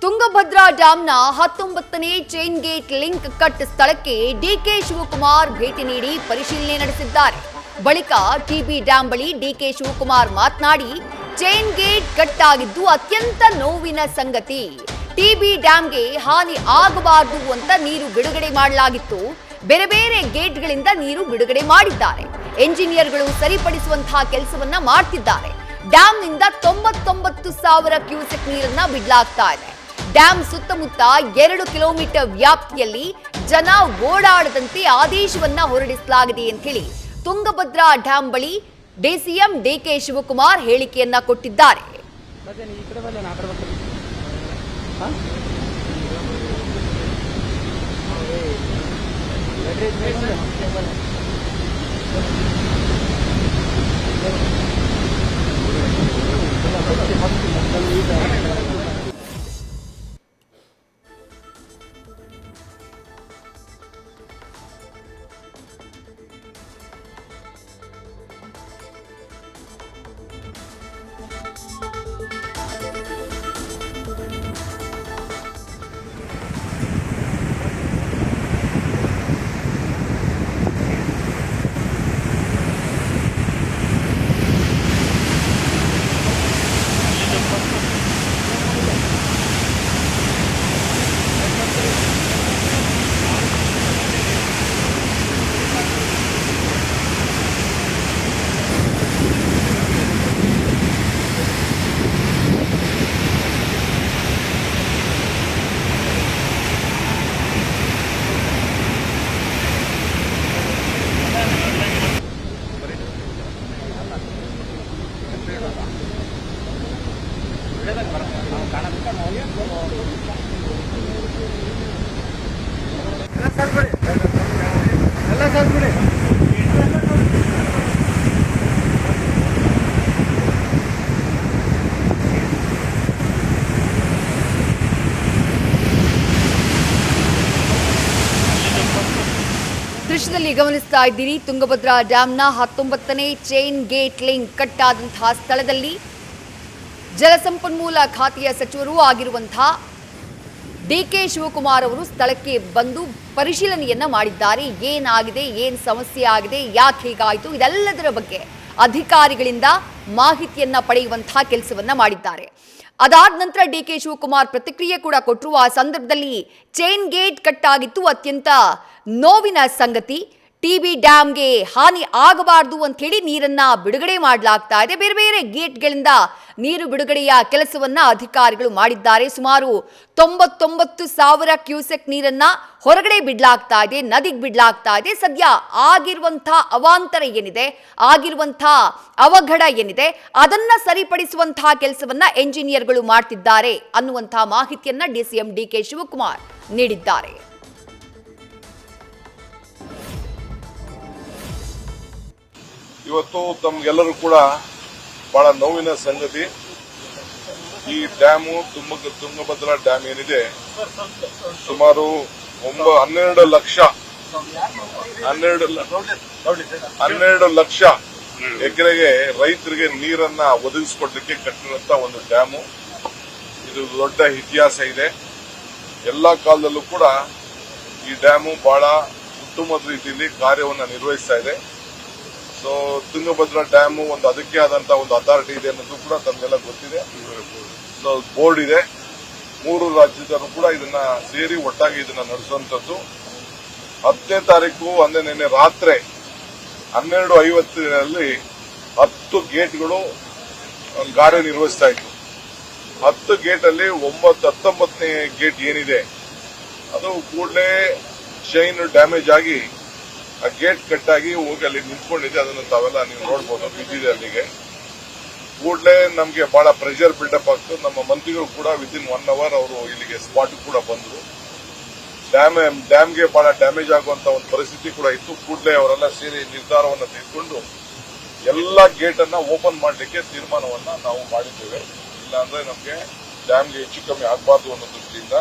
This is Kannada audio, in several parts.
ತುಂಗಭದ್ರಾ ಡ್ಯಾಂನ 19ನೇ ಚೈನ್ ಗೇಟ್ ಲಿಂಕ್ ಕಟ್ ಸ್ಥಳಕ್ಕೆ ಡಿಕೆ ಶಿವಕುಮಾರ್ ಭೇಟಿ ನೀಡಿ ಪರಿಶೀಲನೆ ನಡೆಸಿದ್ದಾರೆ. ಬಳಿಕ ಟಿಬಿ ಡ್ಯಾಂ ಬಳಿ ಡಿಕೆ ಶಿವಕುಮಾರ್ ಮಾತನಾಡಿ, ಚೈನ್ ಗೇಟ್ ಕಟ್ ಆಗಿದ್ದು ಅತ್ಯಂತ ನೋವಿನ ಸಂಗತಿ. ಟಿಬಿ ಡ್ಯಾಂಗೆ ಹಾನಿ ಆಗಬಾರದು ಅಂತ ನೀರು ಬಿಡುಗಡೆ ಮಾಡಲಾಗಿತ್ತು. ಬೇರೆ ಬೇರೆ ಗೇಟ್ಗಳಿಂದ ನೀರು ಬಿಡುಗಡೆ ಮಾಡಿದ್ದಾರೆ. ಎಂಜಿನಿಯರ್ಗಳು ಸರಿಪಡಿಸುವಂತಹ ಕೆಲಸವನ್ನ ಮಾಡ್ತಿದ್ದಾರೆ. ಡ್ಯಾಂನಿಂದ 99,000 ಕ್ಯೂಸೆಕ್ ನೀರನ್ನ ಬಿಡಲಾಗ್ತಾ ಇದೆ. ಡ್ಯಾಂ ಸುತ್ತಮುತ್ತ 2 ಕಿಲೋಮೀಟರ್ ವ್ಯಾಪ್ತಿಯಲ್ಲಿ ಜನ ಓಡಾಡದಂತೆ ಆದೇಶವನ್ನ ಹೊರಡಿಸಲಾಗಿದೆ ಅಂತ ಹೇಳಿ ತುಂಗಭದ್ರಾ ಡ್ಯಾಂ ಬಳಿ ಡಿಸಿಎಂ ಡಿಕೆ ಶಿವಕುಮಾರ್ ಹೇಳಿಕೆಯನ್ನ ಕೊಟ್ಟಿದ್ದಾರೆ. ದೃಶ್ಯದಲ್ಲಿ ಗಮನಿಸ್ತಾ ಇದ್ದೀರಿ, ತುಂಗಭದ್ರಾ ಡ್ಯಾಂನ 19ನೇ ಚೈನ್ ಗೇಟ್ ಲಿಂಕ್ ಕಟ್ ಆದಂತಹ ಸ್ಥಳದಲ್ಲಿ ಜಲಸಂಪನ್ಮೂಲ ಖಾತೆಯ ಸಚಿವರು ಆಗಿರುವಂತಹ ಡಿಕೆ ಶಿವಕುಮಾರ್ ಅವರು ಸ್ಥಳಕ್ಕೆ ಬಂದು ಪರಿಶೀಲನೆಯನ್ನ ಮಾಡಿದ್ದಾರೆ. ಏನಾಗಿದೆ, ಏನ್ ಸಮಸ್ಯೆ ಆಗಿದೆ, ಯಾಕೆ ಹೀಗಾಯಿತು, ಇದೆಲ್ಲದರ ಬಗ್ಗೆ ಅಧಿಕಾರಿಗಳಿಂದ ಮಾಹಿತಿಯನ್ನ ಪಡೆಯುವಂತಹ ಕೆಲಸವನ್ನ ಮಾಡಿದ್ದಾರೆ. ಅದಾದ ನಂತರ ಡಿಕೆ ಶಿವಕುಮಾರ್ ಪ್ರತಿಕ್ರಿಯೆ ಕೂಡ ಕೊಟ್ಟರು. ಆ ಸಂದರ್ಭದಲ್ಲಿ ಚೈನ್ ಗೇಟ್ ಕಟ್ ಆಗಿತ್ತು, ಅತ್ಯಂತ ನೋವಿನ ಸಂಗತಿ. ಟಿಬಿ ಡ್ಯಾಂಗೆ ಹಾನಿ ಆಗಬಾರದು ಅಂತ ಹೇಳಿ ನೀರನ್ನ ಬಿಡುಗಡೆ ಮಾಡಲಾಗ್ತಾ ಇದೆ. ಬೇರೆ ಬೇರೆ ಗೇಟ್ಗಳಿಂದ ನೀರು ಬಿಡುಗಡೆಯ ಕೆಲಸವನ್ನ ಅಧಿಕಾರಿಗಳು ಮಾಡಿದ್ದಾರೆ. ಸುಮಾರು 99,000 ಕ್ಯೂಸೆಕ್ ನೀರನ್ನ ಹೊರಗಡೆ ಬಿಡಲಾಗ್ತಾ ಇದೆ, ನದಿಗೆ ಬಿಡಲಾಗ್ತಾ ಇದೆ. ಸದ್ಯ ಆಗಿರುವಂತಹ ಅವಾಂತರ ಏನಿದೆ, ಆಗಿರುವಂತಹ ಅವಘಡ ಏನಿದೆ, ಅದನ್ನ ಸರಿಪಡಿಸುವಂತಹ ಕೆಲಸವನ್ನ ಎಂಜಿನಿಯರ್ಗಳು ಮಾಡ್ತಿದ್ದಾರೆ ಅನ್ನುವಂತಹ ಮಾಹಿತಿಯನ್ನ ಡಿಸಿಎಂ ಡಿಕೆ ಶಿವಕುಮಾರ್ ನೀಡಿದ್ದಾರೆ. ಇವತ್ತು ತಮ್ಗೆಲ್ಲರೂ ಕೂಡ ಬಹಳ ನೋವಿನ ಸಂಗತಿ. ಈ ಡ್ಯಾಮು ತುಂಗಭದ್ರಾ ಡ್ಯಾಮ್ ಏನಿದೆ, ಸುಮಾರು 12 ಲಕ್ಷ ಎಕರೆಗೆ ರೈತರಿಗೆ ನೀರನ್ನ ಒದಗಿಸಿಕೊಡ್ಲಿಕ್ಕೆ ಕಟ್ಟಿರುವಂತ ಒಂದು ಡ್ಯಾಮು. ಇದು ದೊಡ್ಡ ಇತಿಹಾಸ ಇದೆ. ಎಲ್ಲಾ ಕಾಲದಲ್ಲೂ ಕೂಡ ಈ ಡ್ಯಾಮು ಬಹಳ ಉತ್ತಮವಾದ ರೀತಿಯಲ್ಲಿ ಕಾರ್ಯವನ್ನು ನಿರ್ವಹಿಸ್ತಾ ಇದೆ. ಸೊ ತುಂಗಭದ್ರಾ ಡ್ಯಾಮು ಒಂದು ಅದಕ್ಕೆ ಆದಂತಹ ಒಂದು ಅಥಾರಿಟಿ ಇದೆ ಅನ್ನೋದು ಕೂಡ ತಮಗೆಲ್ಲ ಗೊತ್ತಿದೆ. ಬೋರ್ಡ್ ಇದೆ. 3 ರಾಜ್ಯದವರು ಕೂಡ ಇದನ್ನ ಸೇರಿ ಒಟ್ಟಾಗಿ ಇದನ್ನ ನಡೆಸುವಂತದ್ದು. 10ನೇ ತಾರೀಕು ಅಂದ್ರೆ ನಿನ್ನೆ ರಾತ್ರಿ 12:50 10 ಗೇಟ್ಗಳು ಕಾರ್ಯನಿರ್ವಹಿಸ್ತಾ ಇತ್ತು. 10 ಗೇಟ್ ಅಲ್ಲಿ 19ನೇ ಗೇಟ್ ಏನಿದೆ ಅದು ಕೂಡಲೇ ಚೈನ್ ಡ್ಯಾಮೇಜ್ ಆಗಿ ಆ ಗೇಟ್ ಕಟ್ಟಾಗಿ ಹೋಗಿ ಅಲ್ಲಿ ನಿಂತ್ಕೊಂಡಿದೆ. ಅದನ್ನು ತಾವೆಲ್ಲ ನೀವು ನೋಡಬಹುದು, ಬಿದ್ದಿದೆ ಅಲ್ಲಿಗೆ. ಕೂಡಲೇ ನಮಗೆ ಬಹಳ ಪ್ರೆಷರ್ ಬಿಲ್ಡಪ್ ಆಗ್ತು. ನಮ್ಮ ಮಂತ್ರಿಗಳು ಕೂಡ ವಿದಿನ್ 1 ಅವರ್ ಅವರು ಇಲ್ಲಿಗೆ ಸ್ಪಾಟ್ ಕೂಡ ಬಂದರು. ಡ್ಯಾಮ್ಗೆ ಬಹಳ ಡ್ಯಾಮೇಜ್ ಆಗುವಂತ ಒಂದು ಪರಿಸ್ಥಿತಿ ಕೂಡ ಇತ್ತು. ಕೂಡಲೇ ಅವರೆಲ್ಲ ಸೇರಿ ನಿರ್ಧಾರವನ್ನು ತೆಗೆದುಕೊಂಡು ಎಲ್ಲ ಗೇಟ್ ಅನ್ನ ಓಪನ್ ಮಾಡಲಿಕ್ಕೆ ತೀರ್ಮಾನವನ್ನ ನಾವು ಮಾಡಿದ್ದೇವೆ. ಇಲ್ಲಾಂದ್ರೆ ನಮಗೆ ಡ್ಯಾಮ್ಗೆ ಹೆಚ್ಚು ಕಮ್ಮಿ ಆಗಬಾರ್ದು ಅನ್ನೋ ದೃಷ್ಟಿಯಿಂದ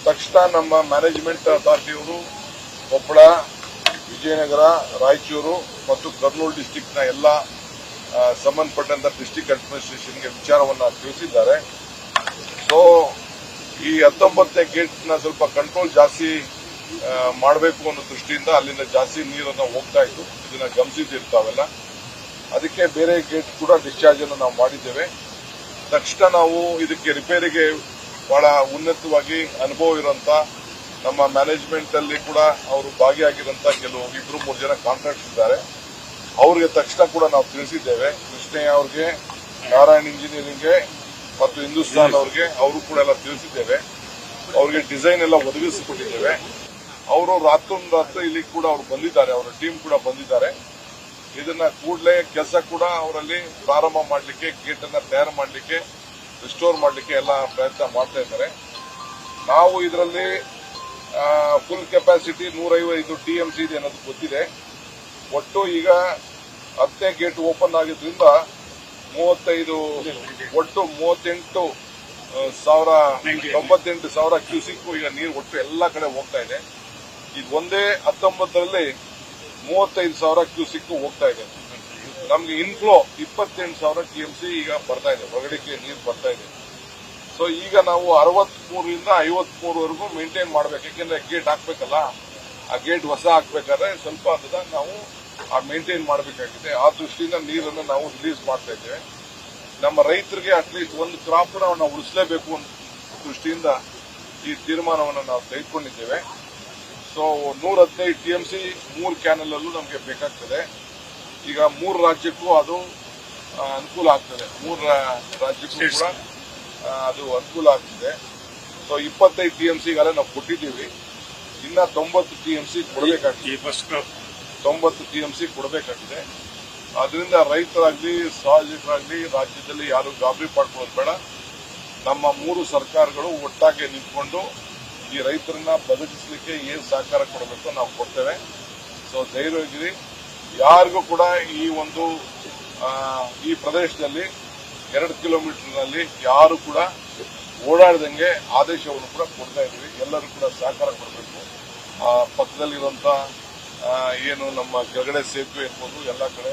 ತಕ್ಷಣ ನಮ್ಮ ಮ್ಯಾನೇಜ್ಮೆಂಟ್ ಅಥಾರಿಟಿಯವರು ಕೊಪ್ಪಳ, ವಿಜಯನಗರ, ರಾಯಚೂರು ಮತ್ತು ಕರ್ನೂಲು ಡಿಸ್ಟಿಕ್ನ ಎಲ್ಲ ಸಂಬಂಧಪಟ್ಟಂತ ಡಿಸ್ಟಿಕ್ ಅಡ್ಮಿನಿಸ್ಟ್ರೇಷನ್ಗೆ ವಿಚಾರವನ್ನ ತಿಳಿಸಿದ್ದಾರೆ. ಸೊ ಈ 19ನೇ ಗೇಟ್ನ ಸ್ವಲ್ಪ ಕಂಟ್ರೋಲ್ ಜಾಸ್ತಿ ಮಾಡಬೇಕು ಅನ್ನೋ ದೃಷ್ಟಿಯಿಂದ ಅಲ್ಲಿಂದ ಜಾಸ್ತಿ ನೀರನ್ನು ಹೋಗ್ತಾ ಇತ್ತು. ಇದನ್ನ ಗಮನಿಸಿರ್ತಾವೆಲ್ಲ. ಅದಕ್ಕೆ ಬೇರೆ ಗೇಟ್ ಕೂಡ ಡಿಸ್ಚಾರ್ಜ್ ಅನ್ನು ನಾವು ಮಾಡಿದ್ದೇವೆ. ತಕ್ಷಣ ನಾವು ಇದಕ್ಕೆ ರಿಪೇರಿಗೆ ಬಹಳ ಉನ್ನತವಾಗಿ ಅನುಭವ ಇರುವಂತ ನಮ್ಮ ಮ್ಯಾನೇಜ್ಮೆಂಟ್ ಅಲ್ಲಿ ಕೂಡ ಅವರು ಭಾಗಿಯಾಗಿರುವಂತ ಕೆಲವು 2-3 ಜನ ಕಾಂಟ್ರಾಕ್ಟ್ಸ್ ಇದ್ದಾರೆ. ಅವರಿಗೆ ತಕ್ಷಣ ಕೂಡ ನಾವು ತಿಳಿಸಿದ್ದೇವೆ. ಕೃಷ್ಣಯ್ಯ ಅವ್ರಿಗೆ, ನಾರಾಯಣ್ ಇಂಜಿನಿಯರಿಂಗ್ಗೆ ಮತ್ತು ಹಿಂದೂಸ್ತಾನ್ ಅವ್ರಿಗೆ ಅವರು ಕೂಡ ಎಲ್ಲ ತಿಳಿಸಿದ್ದೇವೆ. ಅವ್ರಿಗೆ ಡಿಸೈನ್ ಎಲ್ಲ ಒದಗಿಸಿಕೊಟ್ಟಿದ್ದೇವೆ. ಅವರು ರಾತ್ರಿ ಇಲ್ಲಿ ಕೂಡ ಅವರು ಬಂದಿದ್ದಾರೆ, ಅವರ ಟೀಮ್ ಕೂಡ ಬಂದಿದ್ದಾರೆ. ಇದನ್ನ ಕೂಡಲೇ ಕೆಲಸ ಕೂಡ ಅವರಲ್ಲಿ ಪ್ರಾರಂಭ ಮಾಡಲಿಕ್ಕೆ, ಗೇಟ್ ಅನ್ನ ತಯಾರು ಮಾಡಲಿಕ್ಕೆ, ರಿಸ್ಟೋರ್ ಮಾಡಲಿಕ್ಕೆ ಎಲ್ಲ ಪ್ರಯತ್ನ ಮಾಡ್ತಾ ಇದ್ದಾರೆ. ನಾವು ಇದರಲ್ಲಿ ಫುಲ್ ಕೆಪಾಸಿಟಿ 150 TMC ಇದೆ ಅನ್ನೋದು ಗೊತ್ತಿದೆ. ಒಟ್ಟು ಈಗ 10ನೇ ಗೇಟ್ ಓಪನ್ ಆಗಿದ್ರಿಂದ 38 ಒಟ್ಟು 98,000 ಕ್ಯೂಸಿಕ್ ಈಗ ನೀರು ಒಟ್ಟು ಎಲ್ಲ ಕಡೆ ಹೋಗ್ತಾ ಇದೆ. ಈಗ ಒಂದೇ 19ರಲ್ಲಿ 35,000 ಕ್ಯೂಸಿಕ್ ಹೋಗ್ತಾ ಇದೆ. ನಮ್ಗೆ ಇನ್ಫ್ಲೋ 28,000 TMC ಈಗ ಬರ್ತಾ ಇದೆ, ಹೊರಗಡೆಗೆ ನೀರು ಬರ್ತಾ ಇದೆ. ಸೊ ಈಗ ನಾವು 63ರಿಂದ 53ವರೆಗೂ ಮೇಂಟೈನ್ ಮಾಡಬೇಕು. ಯಾಕೆಂದ್ರೆ ಗೇಟ್ ಹಾಕ್ಬೇಕಲ್ಲ, ಆ ಗೇಟ್ ಹೊಸ ಹಾಕ್ಬೇಕಾದ್ರೆ ಸ್ವಲ್ಪ ಅದನ್ನ ನಾವು ಮೇಂಟೈನ್ ಮಾಡಬೇಕಾಗಿದೆ. ಆ ದೃಷ್ಟಿಯಿಂದ ನೀರನ್ನು ನಾವು ರಿಲೀಸ್ ಮಾಡ್ತಾ ಇದ್ದೇವೆ. ನಮ್ಮ ರೈತರಿಗೆ ಅಟ್ಲೀಸ್ಟ್ ಒಂದು ಕ್ರಾಪ್ ನಾವು ಉಳಿಸಲೇಬೇಕು ಅನ್ನೋ ದೃಷ್ಟಿಯಿಂದ ಈ ತೀರ್ಮಾನವನ್ನು ನಾವು ತೆಗೆದುಕೊಂಡಿದ್ದೇವೆ. ಸೊ 115 TMC 3 ಕ್ಯಾನಲ್ ಅಲ್ಲೂ ನಮಗೆ ಬೇಕಾಗ್ತದೆ. ಈಗ 3 ರಾಜ್ಯಕ್ಕೂ ಅದು ಅನುಕೂಲ ಆಗ್ತದೆ. 3 ರಾಜ್ಯಕ್ಕೂ ಕೂಡ ಅದು ಅನುಕೂಲ ಆಗ್ತದೆ. ಸೊ 25 TMC ಗಾಲ ನಾವು ಕೊಟ್ಟಿದ್ದೀವಿ. ಇನ್ನ 90 TMC ಕೊಡಬೇಕಾಗಿದೆ. 90 TMC ಕೊಡಬೇಕಾಗಿದೆ. ಅದರಿಂದ ರೈತರಾಗ್ಲಿ, ಸಾರ್ವಜನಿಕರಾಗ್ಲಿ, ರಾಜ್ಯದಲ್ಲಿ ಯಾರು ಗಾಬರಿ ಪಡ್ಕೊಳ್ಳೋದು ಬೇಡ. ನಮ್ಮ 3 ಸರ್ಕಾರಗಳು ಒಟ್ಟಾಗಿ ನಿಂತ್ಕೊಂಡು ಈ ರೈತರನ್ನ ಬದುಕಿಸಲಿಕ್ಕೆ ಏನ್ ಸಹಕಾರ ಕೊಡಬೇಕು ನಾವು ಕೊಡ್ತೇವೆ. ಸೊ ಧೈರ್ಯವಾಗಿರಿ. ಯಾರಿಗೂ ಕೂಡ ಈ ಪ್ರದೇಶದಲ್ಲಿ 2 ಕಿಲೋಮೀಟರ್ನಲ್ಲಿ ಯಾರು ಕೂಡ ಓಡಾಡದಂಗೆ ಆದೇಶವನ್ನು ಕೂಡ ಕೊಡ್ತಾ ಇದ್ದೀವಿ. ಎಲ್ಲರೂ ಕೂಡ ಸಹಕಾರ ಕೊಡಬೇಕು. ಪಕ್ಕದಲ್ಲಿರುವಂತ ಏನು ನಮ್ಮ ಕೆಳಗಡೆ ಸೇತುವೆ ಇರ್ಬೋದು, ಎಲ್ಲ ಕಡೆ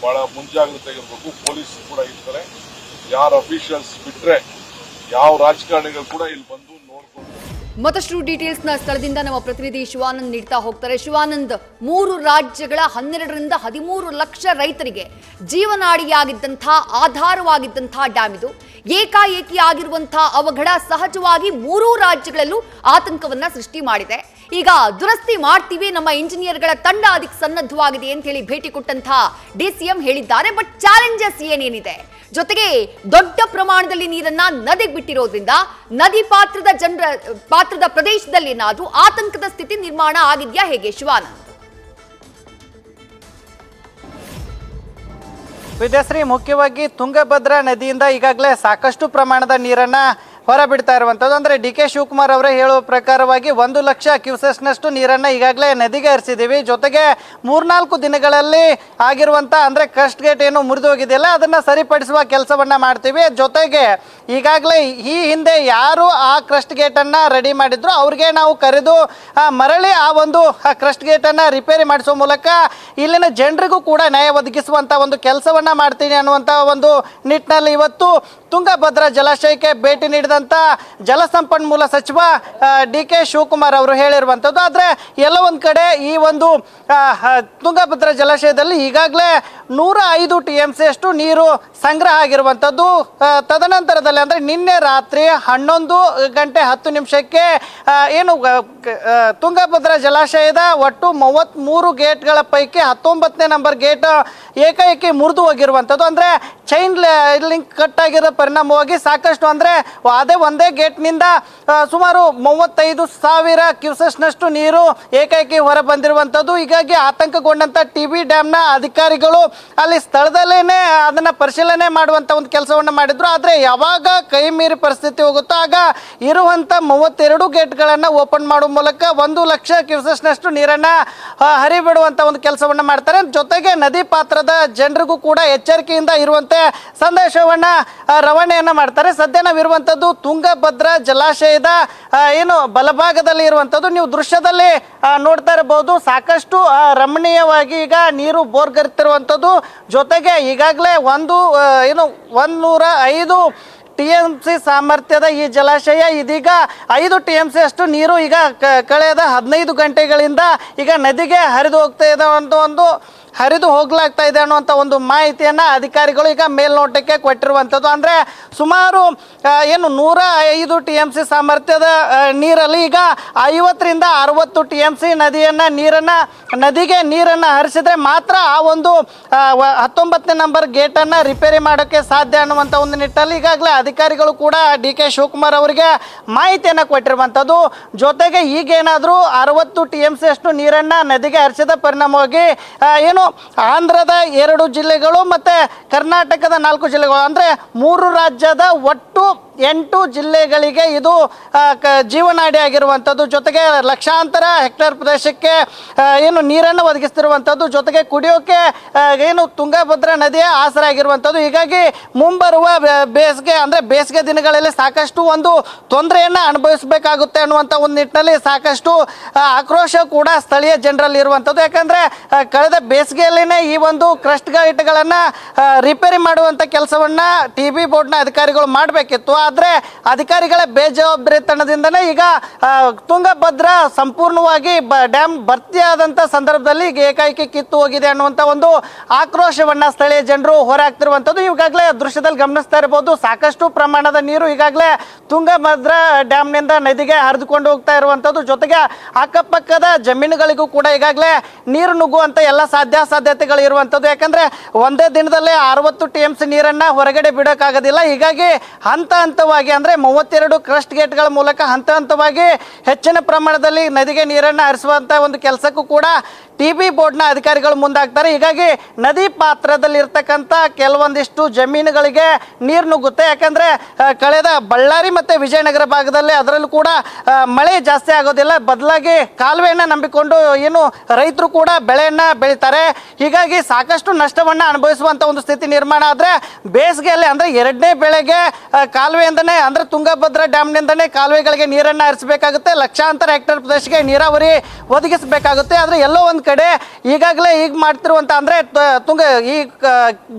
ಬಹಳ ಮುಂಜಾಗ್ರತೆ ಇರಬೇಕು. ಪೊಲೀಸ್ ಕೂಡ ಇರ್ತಾರೆ. ಯಾರು ಅಫಿಷಿಯಲ್ಸ್ ಬಿಟ್ರೆ ಯಾವ ರಾಜಕಾರಣಿಗಳು ಕೂಡ ಇಲ್ಲಿ ಬಂದು ನೋಡ್ಕೊಂಡು ಮತ್ತಷ್ಟು ಡೀಟೇಲ್ಸ್ನ ಸ್ಥಳದಿಂದ ನಮ್ಮ ಪ್ರತಿನಿಧಿ ಶಿವಾನಂದ್ ನೀಡ್ತಾ ಹೋಗ್ತಾರೆ. ಶಿವಾನಂದ್, 3 ರಾಜ್ಯಗಳ 12ರಿಂದ 13 ಲಕ್ಷ ರೈತರಿಗೆ ಜೀವನಾಡಿಯಾಗಿದ್ದಂಥ, ಆಧಾರವಾಗಿದ್ದಂಥ ಡ್ಯಾಮ್ ಇದು. ಏಕಾಏಕಿ ಆಗಿರುವಂತಹ ಅವಘಡ ಸಹಜವಾಗಿ 3 ರಾಜ್ಯಗಳಲ್ಲೂ ಆತಂಕವನ್ನ ಸೃಷ್ಟಿ ಮಾಡಿದೆ. ಈಗ ದುರಸ್ತಿ ಮಾಡ್ತೀವಿ, ನಮ್ಮ ಇಂಜಿನಿಯರ್ಗಳ ತಂಡ ಅದಕ್ಕೆ ಸನ್ನದ್ಧವಾಗಿದೆ ಅಂತ ಹೇಳಿ ಭೇಟಿ ಕೊಟ್ಟಂತ DCM ಹೇಳಿದ್ದಾರೆ. ಬಟ್ ಚಾಲೆಂಜಸ್ ಏನೇನಿದೆ, ಜೊತೆಗೆ ದೊಡ್ಡ ಪ್ರಮಾಣದಲ್ಲಿ ನೀರನ್ನ ನದಿಗೆ ಬಿಟ್ಟಿರೋದ್ರಿಂದ ನದಿ ಪಾತ್ರದ ಪ್ರದೇಶದಲ್ಲಿ ಏನಾದ್ರೂ ಆತಂಕದ ಸ್ಥಿತಿ ನಿರ್ಮಾಣ ಆಗಿದ್ಯಾ, ಹೇಗೆ ಶಿವಾನಂದ್? ವಿದ್ಯಾಶ್ರೀ, ಮುಖ್ಯವಾಗಿ ತುಂಗಭದ್ರಾ ನದಿಯಿಂದ ಈಗಾಗಲೇ ಸಾಕಷ್ಟು ಪ್ರಮಾಣದ ನೀರನ್ನ ಹೊರಬಿಡ್ತಾ ಇರುವಂಥದ್ದು. ಅಂದರೆ DK ಶಿವಕುಮಾರ್ ಅವರೇ ಹೇಳುವ ಪ್ರಕಾರವಾಗಿ 1 ಲಕ್ಷ ಕ್ಯೂಸೆಸ್ನಷ್ಟು ನೀರನ್ನು ಈಗಾಗಲೇ ನದಿಗೆ ಹರಿಸಿದ್ದೀವಿ. ಜೊತೆಗೆ 3-4 ದಿನಗಳಲ್ಲಿ ಆಗಿರುವಂಥ ಅಂದರೆ ಕ್ರಸ್ಟ್ ಗೇಟ್ ಏನು ಮುರಿದು ಹೋಗಿದೆಯಲ್ಲ, ಅದನ್ನು ಸರಿಪಡಿಸುವ ಕೆಲಸವನ್ನು ಮಾಡ್ತೀವಿ. ಜೊತೆಗೆ ಈಗಾಗಲೇ ಈ ಹಿಂದೆ ಯಾರು ಆ ಕ್ರಸ್ಟ್ ಗೇಟನ್ನು ರೆಡಿ ಮಾಡಿದ್ರು ಅವ್ರಿಗೆ ನಾವು ಕರೆದು ಮರಳಿ ಆ ಒಂದು ಕ್ರಸ್ಟ್ ಗೇಟನ್ನು ರಿಪೇರಿ ಮಾಡಿಸುವ ಮೂಲಕ ಇಲ್ಲಿನ ಜನರಿಗೂ ಕೂಡ ನ್ಯಾಯ ಒದಗಿಸುವಂಥ ಒಂದು ಕೆಲಸವನ್ನು ಮಾಡ್ತೀನಿ ಅನ್ನುವಂಥ ಒಂದು ನಿಟ್ಟಿನಲ್ಲಿ ಇವತ್ತು ತುಂಗಭದ್ರಾ ಜಲಾಶಯಕ್ಕೆ ಭೇಟಿ ನೀಡಿದಂಥ ಜಲಸಂಪನ್ಮೂಲ ಸಚಿವ DK ಶಿವಕುಮಾರ್ ಅವರು ಹೇಳಿರುವಂಥದ್ದು. ಆದರೆ ಎಲ್ಲ ಒಂದು ಕಡೆ ಈ ಒಂದು ತುಂಗಭದ್ರಾ ಜಲಾಶಯದಲ್ಲಿ ಈಗಾಗಲೇ 105 TMC ಅಷ್ಟು ನೀರು ಸಂಗ್ರಹ ಆಗಿರುವಂಥದ್ದು. ತದನಂತರದಲ್ಲಿ ಅಂದರೆ ನಿನ್ನೆ ರಾತ್ರಿ 11:10 ಏನು ತುಂಗಭದ್ರಾ ಜಲಾಶಯದ ಒಟ್ಟು 33 ಗೇಟ್ಗಳ ಪೈಕಿ 19ನೇ ನಂಬರ್ ಗೇಟ್ ಏಕಾಏಕಿ ಮುರಿದು ಹೋಗಿರುವಂಥದ್ದು. ಅಂದರೆ ಚೈನ್ ಲಿಂಕ್ ಕಟ್ ಆಗಿರೋ ಪರಿಣಾಮವಾಗಿ ಸಾಕಷ್ಟು ಅಂದರೆ ಅದೇ ಒಂದೇ ಗೇಟ್ನಿಂದ ಸುಮಾರು 35,000 ಕ್ಯೂಸೆಸ್ನಷ್ಟು ನೀರು ಏಕಾಏಕಿ ಹೊರ ಬಂದಿರುವಂಥದ್ದು. ಹೀಗಾಗಿ ಆತಂಕಗೊಂಡಂಥ TB ಡ್ಯಾಮ್ನ ಅಧಿಕಾರಿಗಳು ಅಲ್ಲಿ ಸ್ಥಳದಲ್ಲೇ ಅದನ್ನು ಪರಿಶೀಲನೆ ಮಾಡುವಂಥ ಒಂದು ಕೆಲಸವನ್ನು ಮಾಡಿದ್ರು. ಆದರೆ ಯಾವಾಗ ಕೈ ಮೀರಿ ಪರಿಸ್ಥಿತಿ ಹೋಗುತ್ತೋ ಆಗ ಇರುವಂಥ 32 ಗೇಟ್ಗಳನ್ನು ಓಪನ್ ಮಾಡುವ ಮೂಲಕ 1 ಲಕ್ಷ ಕ್ಯೂಸೆಸ್ನಷ್ಟು ನೀರನ್ನು ಹರಿಬಿಡುವಂಥ ಒಂದು ಕೆಲಸವನ್ನು ಮಾಡ್ತಾರೆ. ಜೊತೆಗೆ ನದಿ ಪಾತ್ರದ ಜನರಿಗೂ ಕೂಡ ಎಚ್ಚರಿಕೆಯಿಂದ ಇರುವಂತೆ ಸಂದೇಶವನ್ನು ರವಾನೆಯನ್ನು ಮಾಡ್ತಾರೆ. ಸದ್ಯ ನಾವಿರುವಂಥದ್ದು ತುಂಗಭದ್ರಾ ಜಲಾಶಯದ ಏನು ಬಲಭಾಗದಲ್ಲಿ ಇರುವಂಥದ್ದು. ನೀವು ದೃಶ್ಯದಲ್ಲಿ ನೋಡ್ತಾ ಇರಬಹುದು, ಸಾಕಷ್ಟು ರಮಣೀಯವಾಗಿ ಈಗ ನೀರು ಬೋರ್ಗರಿತಿರುವಂಥದ್ದು. ಜೊತೆಗೆ ಈಗಾಗಲೇ 105 TMC ಸಾಮರ್ಥ್ಯದ ಈ ಜಲಾಶಯ ಇದೀಗ 5 TMC ಅಷ್ಟು ನೀರು ಈಗ ಕಳೆದ 15 ಗಂಟೆಗಳಿಂದ ಈಗ ನದಿಗೆ ಹರಿದು ಹೋಗ್ತಾ ಇದೆ ಅಂತ ಒಂದು ಹರಿದು ಹೋಗ್ಲಾಗ್ತಾ ಇದೆ ಅನ್ನುವಂಥ ಒಂದು ಮಾಹಿತಿಯನ್ನು ಅಧಿಕಾರಿಗಳು ಈಗ ಮೇಲ್ನೋಟಕ್ಕೆ ಕೊಟ್ಟಿರುವಂಥದ್ದು. ಅಂದರೆ ಸುಮಾರು 105 TMC ಸಾಮರ್ಥ್ಯದ ನೀರಲ್ಲಿ ಈಗ 50ರಿಂದ 60 TMC ನದಿಗೆ ನೀರನ್ನು ಹರಿಸಿದ್ರೆ ಮಾತ್ರ ಆ ಒಂದು 19ನೇ ನಂಬರ್ ಗೇಟನ್ನು ರಿಪೇರಿ ಮಾಡೋಕ್ಕೆ ಸಾಧ್ಯ ಅನ್ನುವಂಥ ಒಂದು ನಿಟ್ಟಲ್ಲಿ ಈಗಾಗಲೇ ಅಧಿಕಾರಿಗಳು ಕೂಡ DK ಶಿವಕುಮಾರ್ ಅವರಿಗೆ ಮಾಹಿತಿಯನ್ನು ಕೊಟ್ಟಿರುವಂಥದ್ದು. ಜೊತೆಗೆ ಈಗೇನಾದರೂ 60 TMC ಅಷ್ಟು ನೀರನ್ನು ನದಿಗೆ ಹರಿಸಿದ ಪರಿಣಾಮವಾಗಿ ಆಂಧ್ರದ 2 ಜಿಲ್ಲೆಗಳು ಮತ್ತು ಕರ್ನಾಟಕದ 4 ಜಿಲ್ಲೆಗಳು ಅಂದರೆ 3 ರಾಜ್ಯದ ಒಟ್ಟು 8 ಜಿಲ್ಲೆಗಳಿಗೆ ಇದು ಜೀವನಾಡಿ ಆಗಿರುವಂಥದ್ದು. ಜೊತೆಗೆ ಲಕ್ಷಾಂತರ ಹೆಕ್ಟೇರ್ ಪ್ರದೇಶಕ್ಕೆ ನೀರನ್ನು ಒದಗಿಸ್ತಿರುವಂಥದ್ದು. ಜೊತೆಗೆ ಕುಡಿಯೋಕೆ ತುಂಗಭದ್ರಾ ನದಿಯ ಆಸರೆ ಆಗಿರುವಂಥದ್ದು. ಹೀಗಾಗಿ ಮುಂಬರುವ ಬೇಸಿಗೆ ದಿನಗಳಲ್ಲಿ ಸಾಕಷ್ಟು ಒಂದು ತೊಂದರೆಯನ್ನು ಅನುಭವಿಸಬೇಕಾಗುತ್ತೆ ಅನ್ನುವಂಥ ಒಂದು ನಿಟ್ಟಿನಲ್ಲಿ ಸಾಕಷ್ಟು ಆಕ್ರೋಶ ಕೂಡ ಸ್ಥಳೀಯ ಜನರಲ್ಲಿ ಇರುವಂಥದ್ದು. ಯಾಕಂದರೆ ಕಳೆದ ಬೇಸಿಗೆಯಲ್ಲಿನೇ ಈ ಒಂದು ಕ್ರಸ್ಟ್ ಗೇಟ್ಗಳನ್ನು ರಿಪೇರಿ ಮಾಡುವಂಥ ಕೆಲಸವನ್ನು TB ಬೋರ್ಡ್ನ ಅಧಿಕಾರಿಗಳು ಮಾಡಬೇಕಿತ್ತು. ಆದರೆ ಅಧಿಕಾರಿಗಳ ಬೇಜವಾಬ್ದಾರಿತನದಿಂದನೇ ಈಗ ತುಂಗಭದ್ರಾ ಸಂಪೂರ್ಣವಾಗಿ ಡ್ಯಾಮ್ ಭರ್ತಿಯಾದಂಥ ಸಂದರ್ಭದಲ್ಲಿ ಈಗ ಏಕಾಏಕಿ ಕಿತ್ತು ಹೋಗಿದೆ ಅನ್ನುವಂಥ ಒಂದು ಆಕ್ರೋಶವನ್ನು ಸ್ಥಳೀಯ ಜನರು ಹೊರಹಾಕ್ತಿರುವಂಥದ್ದು. ಈಗಾಗಲೇ ದೃಶ್ಯದಲ್ಲಿ ಗಮನಿಸ್ತಾ ಇರಬಹುದು, ಸಾಕಷ್ಟು ಪ್ರಮಾಣದ ನೀರು ಈಗಾಗಲೇ ತುಂಗಭದ್ರಾ ಡ್ಯಾಮ್ನಿಂದ ನದಿಗೆ ಹರಿದುಕೊಂಡು ಹೋಗ್ತಾ ಇರುವಂಥದ್ದು. ಜೊತೆಗೆ ಅಕ್ಕಪಕ್ಕದ ಜಮೀನುಗಳಿಗೂ ಕೂಡ ಈಗಾಗಲೇ ನೀರು ನುಗ್ಗುವಂಥ ಎಲ್ಲ ಸಾಧ್ಯತೆಗಳು ಇರುವಂಥದ್ದು. ಯಾಕಂದರೆ ಒಂದೇ ದಿನದಲ್ಲೇ 60 TMC ನೀರನ್ನು ಹೊರಗಡೆ ಬಿಡೋಕ್ಕಾಗೋದಿಲ್ಲ. ಹೀಗಾಗಿ ಹಂತವಾಗಿ ಅಂದರೆ 32 ಕ್ರಸ್ಟ್ ಗೇಟ್ಗಳ ಮೂಲಕ ಹಂತವಾಗಿ ಹೆಚ್ಚಿನ ಪ್ರಮಾಣದಲ್ಲಿ ನದಿಗೆ ನೀರನ್ನು ಹರಿಸುವಂಥ ಒಂದು ಕೆಲಸಕ್ಕೂ ಕೂಡ TB ಬೋರ್ಡ್ನ ಅಧಿಕಾರಿಗಳು ಮುಂದಾಗ್ತಾರೆ. ಹೀಗಾಗಿ ನದಿ ಪಾತ್ರದಲ್ಲಿರ್ತಕ್ಕಂಥ ಕೆಲವೊಂದಿಷ್ಟು ಜಮೀನುಗಳಿಗೆ ನೀರು ನುಗ್ಗುತ್ತೆ. ಯಾಕಂದರೆ ಕಳೆದ ಬಳ್ಳಾರಿ ಮತ್ತು ವಿಜಯನಗರ ಭಾಗದಲ್ಲಿ ಅದರಲ್ಲೂ ಕೂಡ ಮಳೆ ಜಾಸ್ತಿ ಆಗೋದಿಲ್ಲ, ಬದಲಾಗಿ ಕಾಲುವೆಯನ್ನು ನಂಬಿಕೊಂಡು ರೈತರು ಕೂಡ ಬೆಳೆಯನ್ನು ಬೆಳೀತಾರೆ. ಹೀಗಾಗಿ ಸಾಕಷ್ಟು ನಷ್ಟವನ್ನು ಅನುಭವಿಸುವಂಥ ಒಂದು ಸ್ಥಿತಿ ನಿರ್ಮಾಣ ಆದರೆ ಬೇಸಿಗೆಯಲ್ಲಿ ಅಂದರೆ 2ನೇ ಬೆಳೆಗೆ ಕಾಲುವೆಯಿಂದನೇ ಅಂದರೆ ತುಂಗಭದ್ರಾ ಡ್ಯಾಮ್ನಿಂದನೇ ಕಾಲುವೆಗಳಿಗೆ ನೀರನ್ನು ಹರಿಸಬೇಕಾಗುತ್ತೆ. ಲಕ್ಷಾಂತರ ಹೆಕ್ಟೇರ್ ಪ್ರದೇಶಕ್ಕೆ ನೀರಾವರಿ ಒದಗಿಸಬೇಕಾಗುತ್ತೆ. ಆದರೆ ಎಲ್ಲೋ ಒಂದು ಕಡೆ ಈಗಾಗಲೇ ಮಾಡ್ತಿರುವಂಥ ಅಂದರೆ ಈ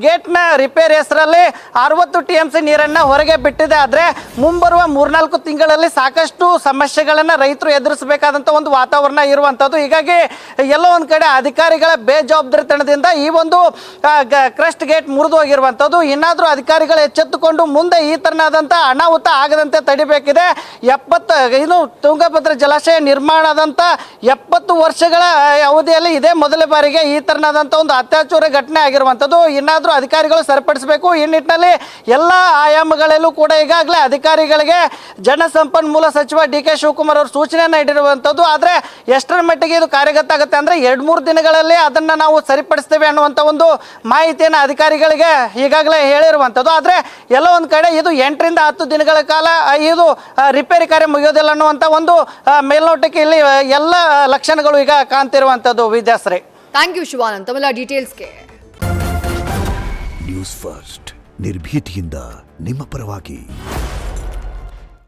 ಗೇಟ್ನ ರಿಪೇರಿ ಹೆಸರಲ್ಲಿ 60 TMC ನೀರನ್ನು ಹೊರಗೆ ಬಿಟ್ಟಿದೆ. ಆದರೆ ಮುಂಬರುವ 3-4 ತಿಂಗಳಲ್ಲಿ ಸಾಕಷ್ಟು ಸಮಸ್ಯೆಗಳನ್ನು ರೈತರು ಎದುರಿಸಬೇಕಾದಂಥ ಒಂದು ವಾತಾವರಣ ಇರುವಂಥದ್ದು. ಹೀಗಾಗಿ ಎಲ್ಲೋ ಒಂದು ಕಡೆ ಅಧಿಕಾರಿಗಳ ಬೇಜವಾಬ್ದಾರಿತನದಿಂದ ಈ ಒಂದು ಕ್ರಸ್ಟ್ ಗೇಟ್ ಮುರಿದು ಹೋಗಿರುವಂಥದ್ದು. ಇನ್ನಾದರೂ ಅಧಿಕಾರಿಗಳು ಎಚ್ಚೆತ್ತುಕೊಂಡು ಮುಂದೆ ಈ ಥರನಾದಂಥ ಅನಾಹುತ ಆಗದಂತೆ ತಡಿಬೇಕಿದೆ. ತುಂಗಭದ್ರಾ ಜಲಾಶಯ ನಿರ್ಮಾಣ ಆದಂಥ 70 ವರ್ಷಗಳ ಅವಧಿಯಲ್ಲಿ ಇದೇ ಮೊದಲ ಬಾರಿಗೆ ಈ ಥರನಾದಂಥ ಒಂದು ಅತ್ಯಾಚಾರ ಘಟನೆ ಆಗಿರುವಂಥದ್ದು. ಇನ್ನಾದರೂ ಅಧಿಕಾರಿಗಳು ಸರಿಪಡಿಸಬೇಕು. ಈ ನಿಟ್ಟಿನಲ್ಲಿ ಎಲ್ಲ ಆಯಾಮಗಳಲ್ಲೂ ಕೂಡ ಈಗಾಗಲೇ ಅಧಿಕಾರಿಗಳಿಗೆ ಜಲಸಂಪನ್ಮೂಲ ಸಚಿವ DK ಶಿವಕುಮಾರ್ ಅವರು ಸೂಚನೆಯನ್ನು ನೀಡಿರುವಂಥದ್ದು. ಆದರೆ ಎಷ್ಟರ ಮಟ್ಟಿಗೆ ಇದು ಕಾರ್ಯಗತ ಆಗುತ್ತೆ ಅಂದರೆ 2-3 ದಿನಗಳಲ್ಲಿ ಅದನ್ನು ನಾವು ಸರಿಪಡಿಸ್ತೇವೆ ಅನ್ನುವಂಥ ಒಂದು ಮಾಹಿತಿಯನ್ನು ಅಧಿಕಾರಿಗಳಿಗೆ ಈಗಾಗಲೇ ಹೇಳಿರುವಂಥದ್ದು. ಆದರೆ ಎಲ್ಲೋ ಒಂದು ಕಡೆ ಇದು 8ರಿಂದ 10 ದಿನಗಳ ಕಾಲ ಇದು ರಿಪೇರಿ ಕಾರ್ಯ ಮುಗಿಯೋದಿಲ್ಲ ಅನ್ನುವಂಥ ಒಂದು ಮೇಲ್ನೋಟಕ್ಕೆ ಇಲ್ಲಿ ಎಲ್ಲ ಲಕ್ಷಣಗಳು ಈಗ ಕಾಣ್ತಿರುವಂಥದ್ದು. ವಿದ್ಯಾಶ್ರೀ, ಥ್ಯಾಂಕ್ ಯು ಶಿವಾನಂದ್ ತಮ್ಮೆಲ್ಲ ಡೀಟೇಲ್ಸ್ಗೆ. ನ್ಯೂಸ್ ಫಸ್ಟ್ ನಿರ್ಭೀತಿಯಿಂದ ನಿಮ್ಮ ಪರವಾಗಿ.